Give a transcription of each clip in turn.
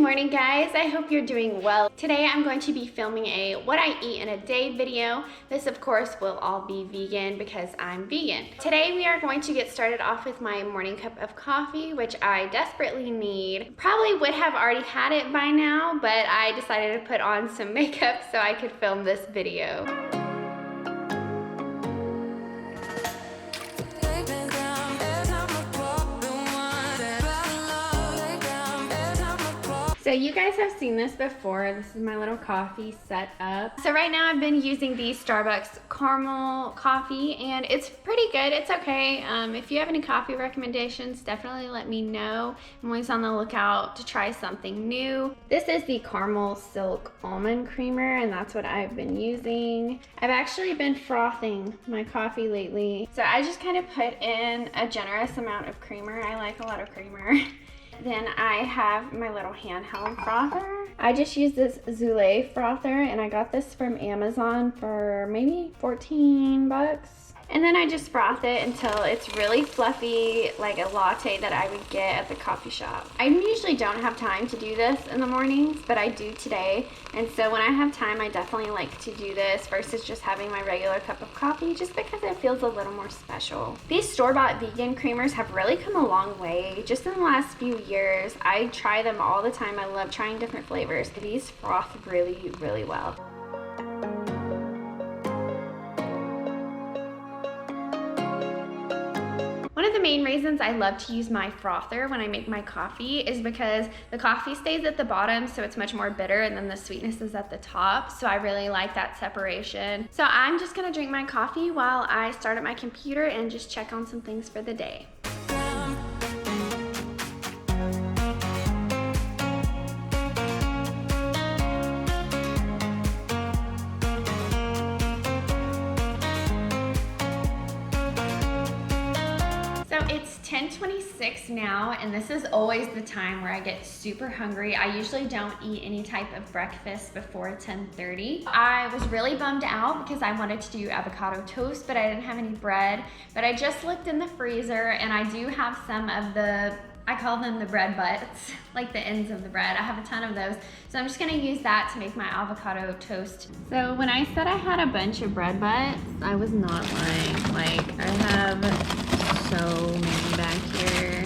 morning, guys. I hope you're doing well. Today I'm going to be filming a what I eat in a day video. This of course will all be vegan because I'm vegan. Today we are going to get started off with my morning cup of coffee, which I desperately need. Probably would have already had it by now, but I decided to put on some makeup so I could film this video. So you guys have seen this before. This is my little coffee set up. So right now I've been using the Starbucks caramel coffee and it's pretty good. It's okay. If you have any coffee recommendations, definitely let me know. I'm always on the lookout to try something new. This is the caramel silk almond creamer and that's what I've been using. I've actually been frothing my coffee lately. So I just kind of put in a generous amount of creamer. I like a lot of creamer. Then I have my little handheld frother. I just use this Zule frother and I got this from Amazon for maybe 14 bucks. And then I just froth it until it's really fluffy, like a latte that I would get at the coffee shop. I usually don't have time to do this in the mornings, but I do today. And so when I have time, I definitely like to do this versus just having my regular cup of coffee, just because it feels a little more special. These store-bought vegan creamers have really come a long way. Just in the last few years, I try them all the time. I love trying different flavors. These froth really, really well. One of the main reasons I love to use my frother when I make my coffee is because the coffee stays at the bottom, so it's much more bitter, and then the sweetness is at the top. So I really like that separation. So I'm just gonna drink my coffee while I start at my computer and just check on some things for the day. It's 10:26 now, and this is always the time where I get super hungry. I usually don't eat any type of breakfast before 10:30. I was really bummed out because I wanted to do avocado toast, but I didn't have any bread. But I just looked in the freezer, and I do have some of the, I call them the bread butts, like the ends of the bread. I have a ton of those. So I'm just gonna use that to make my avocado toast. So when I said I had a bunch of bread butts, I was not lying. Like, I have so many back here.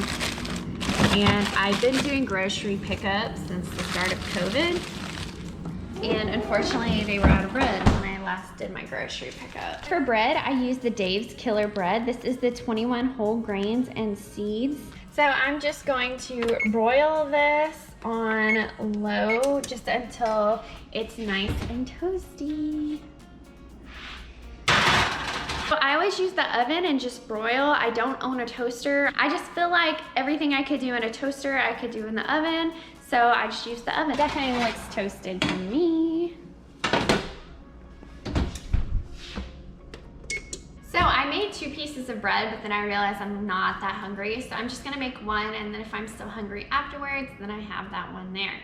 And I've been doing grocery pickups since the start of COVID. And unfortunately, they were out of bread when I last did my grocery pickup. For bread, I use the Dave's Killer Bread. This is the 21 whole grains and seeds. So I'm just going to broil this on low just until it's nice and toasty. I always use the oven and just broil. I don't own a toaster. I just feel like everything I could do in a toaster, I could do in the oven. So I just use the oven. Definitely looks toasted to me. So I made 2 pieces of bread, but then I realized I'm not that hungry. So I'm just gonna make one, and then if I'm still hungry afterwards, then I have that one there.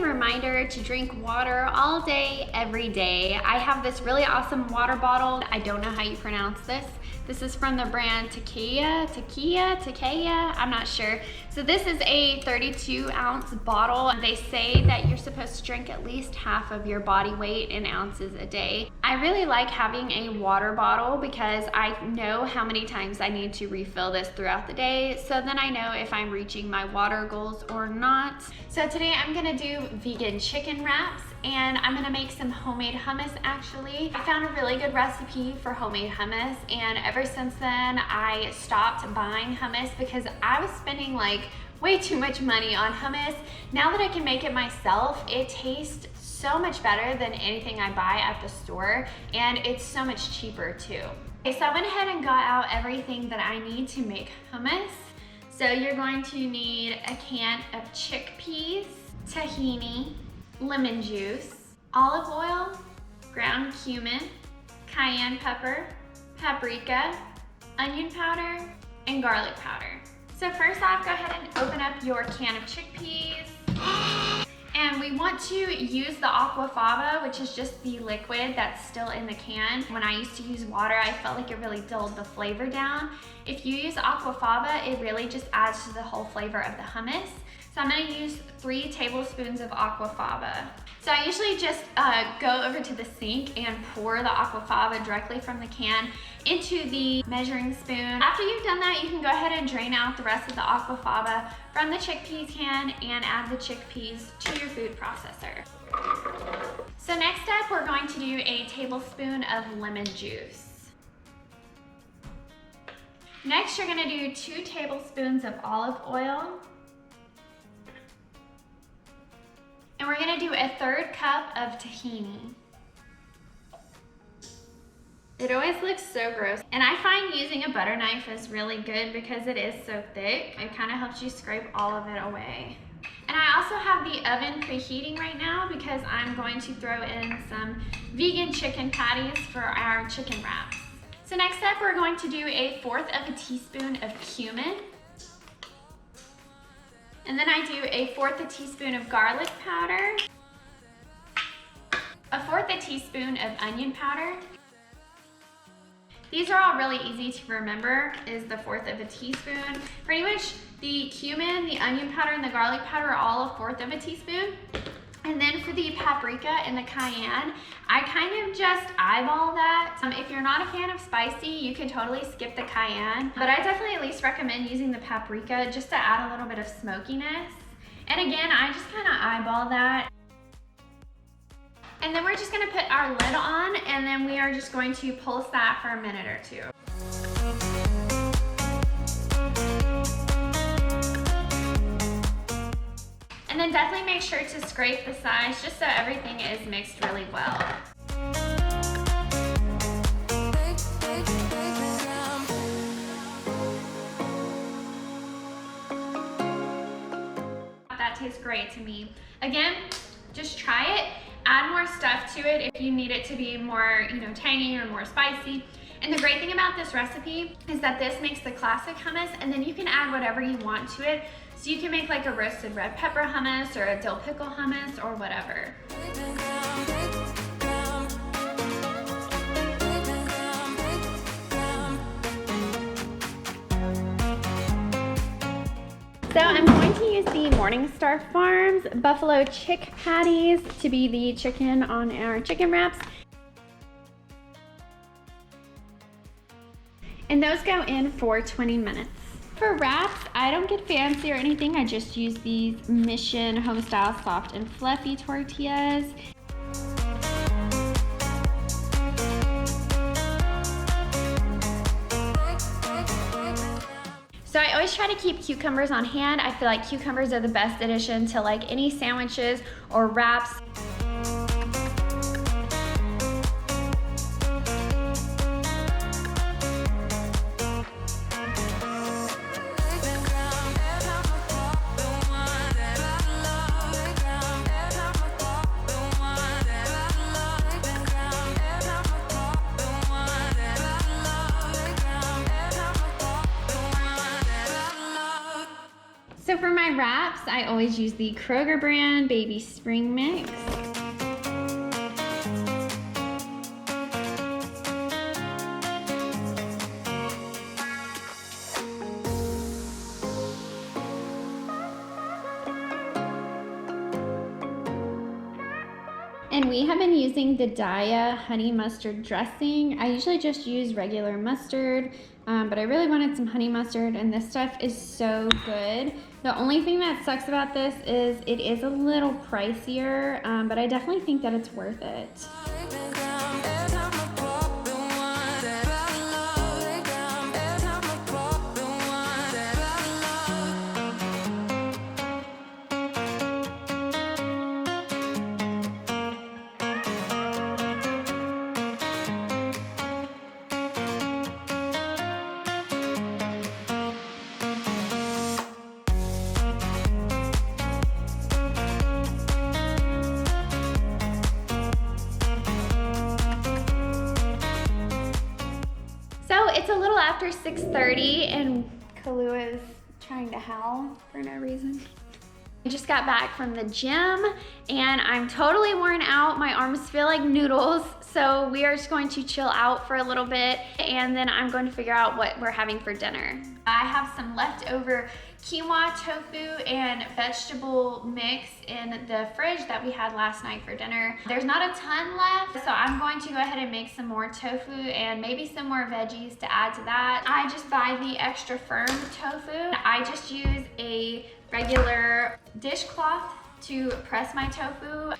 Reminder to drink water all day, every day. I have this really awesome water bottle. I don't know how you pronounce this. This is from the brand Takaya, I'm not sure. So this is a 32-ounce bottle. They say that you're supposed to drink at least half of your body weight in ounces a day. I really like having a water bottle because I know how many times I need to refill this throughout the day, so then I know if I'm reaching my water goals or not. So today I'm gonna do vegan chicken chicken wraps, and I'm gonna make some homemade hummus actually. I found a really good recipe for homemade hummus, and ever since then I stopped buying hummus because I was spending like way too much money on hummus. Now that I can make it myself, it tastes so much better than anything I buy at the store, and it's so much cheaper too. Okay, so I went ahead and got out everything that I need to make hummus. So you're going to need a can of chickpeas, tahini, lemon juice, olive oil, ground cumin, cayenne pepper, paprika, onion powder, and garlic powder. So first off, go ahead and open up your can of chickpeas. And we want to use the aquafaba, which is just the liquid that's still in the can. When I used to use water, I felt like it really dulled the flavor down. If you use aquafaba, it really just adds to the whole flavor of the hummus. So I'm gonna use 3 tablespoons of aquafaba. So I usually just go over to the sink and pour the aquafaba directly from the can into the measuring spoon. After you've done that, you can go ahead and drain out the rest of the aquafaba from the chickpeas can and add the chickpeas to your food processor. So next up, we're going to do a tablespoon of lemon juice. Next, you're gonna do 2 tablespoons of olive oil. And we're gonna do a 1/3 cup of tahini. It always looks so gross. And I find using a butter knife is really good because it is so thick. It kind of helps you scrape all of it away. And I also have the oven preheating right now because I'm going to throw in some vegan chicken patties for our chicken wraps. So next up, we're going to do a 1/4 teaspoon of cumin. And then I do a 1/4 teaspoon of garlic powder, a 1/4 teaspoon of onion powder. These are all really easy to remember, is the 1/4 teaspoon. Pretty much the cumin, the onion powder, and the garlic powder are all a 1/4 teaspoon. And then for the paprika and the cayenne, I kind of just eyeball that. If you're not a fan of spicy, you can totally skip the cayenne, but I definitely at least recommend using the paprika just to add a little bit of smokiness. And again, I just kind of eyeball that. And then we're just gonna put our lid on, and then we are just going to pulse that for a minute or 2. And then definitely make sure to scrape the sides just so everything is mixed really well. That tastes great to me. Again, just try it. Add more stuff to it if you need it to be more, tangy or more spicy. And the great thing about this recipe is that this makes the classic hummus, and then you can add whatever you want to it. So you can make like a roasted red pepper hummus or a dill pickle hummus or whatever. So I'm going to use the Morningstar Farms Buffalo Chick Patties to be the chicken on our chicken wraps. And those go in for 20 minutes. For wraps, I don't get fancy or anything. I just use these Mission home-style soft and fluffy tortillas. So I always try to keep cucumbers on hand. I feel like cucumbers are the best addition to like any sandwiches or wraps. So for my wraps, I always use the Kroger brand Baby Spring Mix. And we have been using the Daiya honey mustard dressing. I usually just use regular mustard, but I really wanted some honey mustard, and this stuff is so good. The only thing that sucks about this is it is a little pricier, but I definitely think that it's worth it. So it's a little after 6:30 and Kahlua is trying to howl for no reason. I just got back from the gym and I'm totally worn out. My arms feel like noodles. So we are just going to chill out for a little bit and then I'm going to figure out what we're having for dinner. I have some leftover quinoa, tofu, and vegetable mix in the fridge that we had last night for dinner. There's not a ton left, so I'm going to go ahead and make some more tofu and maybe some more veggies to add to that. I just buy the extra firm tofu. I just use a regular dishcloth to press my tofu.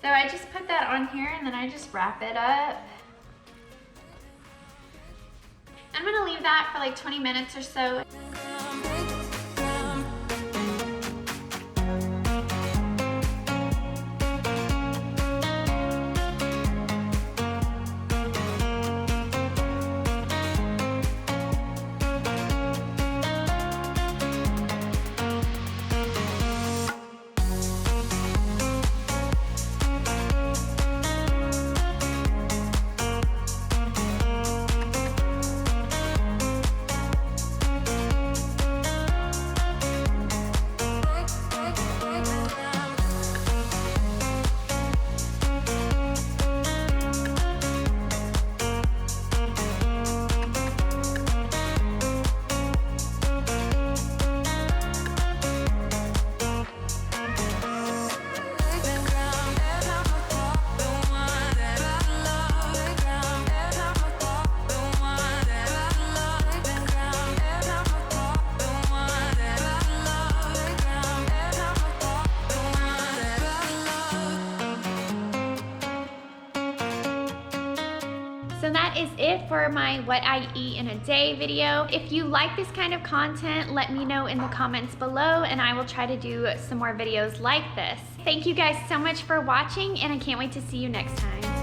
So I just put that on here and then I just wrap it up. I'm gonna leave that for like 20 minutes or so. So that is it for my what I eat in a day video. If you like this kind of content, let me know in the comments below and I will try to do some more videos like this. Thank you guys so much for watching and I can't wait to see you next time.